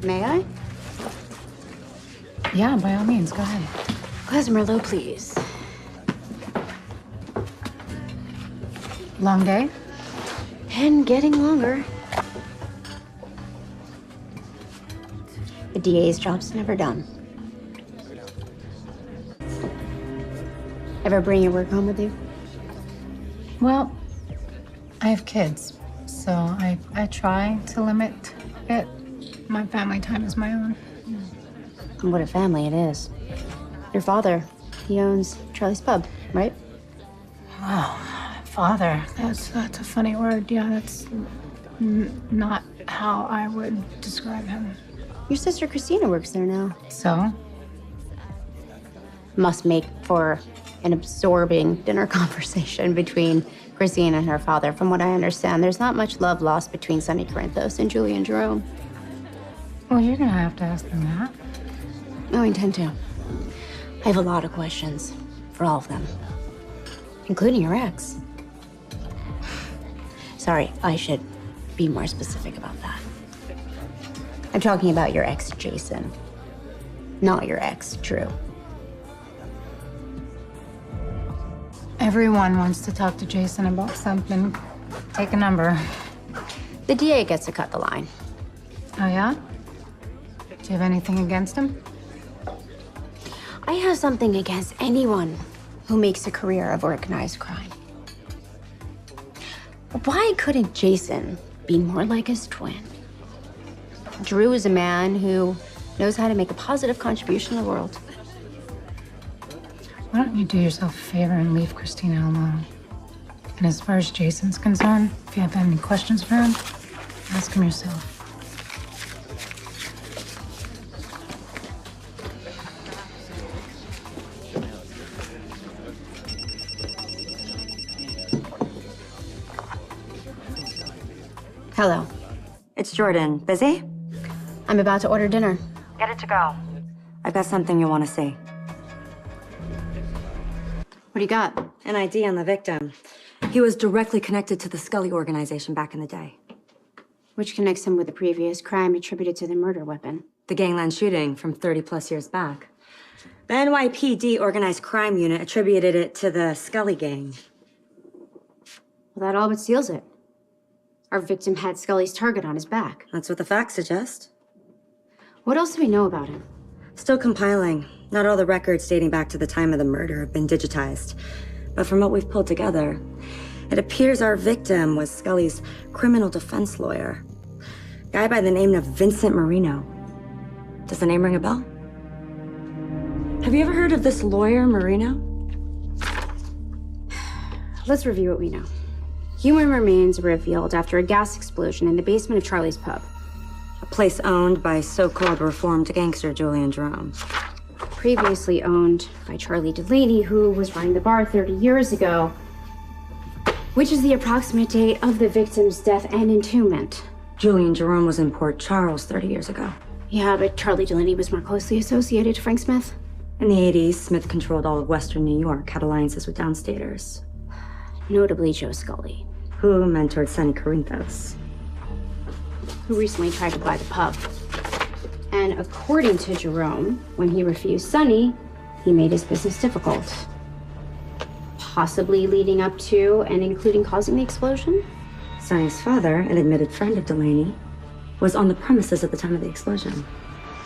May I? Yeah, by all means, go ahead. Glass Merlot, please. Long day? And getting longer. The DA's job's never done. Ever bring your work home with you? Well, I have kids, so I try to limit it. My family time is my own. And what a family it is. Your father, he owns Charlie's Pub, right? Wow, father, that's a funny word. Yeah, that's not how I would describe him. Your sister Christina works there now. So? Must make for an absorbing dinner conversation between Christina and her father. From what I understand, there's not much love lost between Sonny Corinthos and Julie and Jerome. Well, you're gonna have to ask them that. No, I intend to. I have a lot of questions for all of them, including your ex. Sorry, I should be more specific about that. I'm talking about your ex, Jason, not your ex, Drew. Everyone wants to talk to Jason about something. Take a number. The DA gets to cut the line. Oh, yeah? Do you have anything against him? I have something against anyone who makes a career of organized crime. Why couldn't Jason be more like his twin? Drew is a man who knows how to make a positive contribution to the world. Why don't you do yourself a favor and leave Christina alone? And as far as Jason's concerned, if you have any questions for him, ask him yourself. Hello. It's Jordan. Busy? I'm about to order dinner. Get it to go. I've got something you want to see. What do you got? An ID on the victim. He was directly connected to the Scully organization back in the day. Which connects him with a previous crime attributed to the murder weapon. The gangland shooting from 30+ years back. The NYPD organized crime unit attributed it to the Scully gang. Well, that all but seals it. Our victim had Scully's target on his back. That's what the facts suggest. What else do we know about him? Still compiling. Not all the records dating back to the time of the murder have been digitized. But from what we've pulled together, it appears our victim was Scully's criminal defense lawyer. A guy by the name of Vincent Marino. Does the name ring a bell? Have you ever heard of this lawyer, Marino? Let's review what we know. Human remains were revealed after a gas explosion in the basement of Charlie's Pub. A place owned by so-called reformed gangster Julie and Jerome. Previously owned by Charlie Delaney, who was running the bar 30 years ago, which is the approximate date of the victim's death and entombment. Julie and Jerome was in Port Charles 30 years ago. Yeah, but Charlie Delaney was more closely associated to Frank Smith. In the 80s, Smith controlled all of Western New York, had alliances with downstaters. Notably Joe Scully. Who mentored Sonny Corinthos. Who recently tried to buy the pub. And according to Jerome, when he refused Sonny, he made his business difficult. Possibly leading up to and including causing the explosion? Sonny's father, an admitted friend of Delaney, was on the premises at the time of the explosion.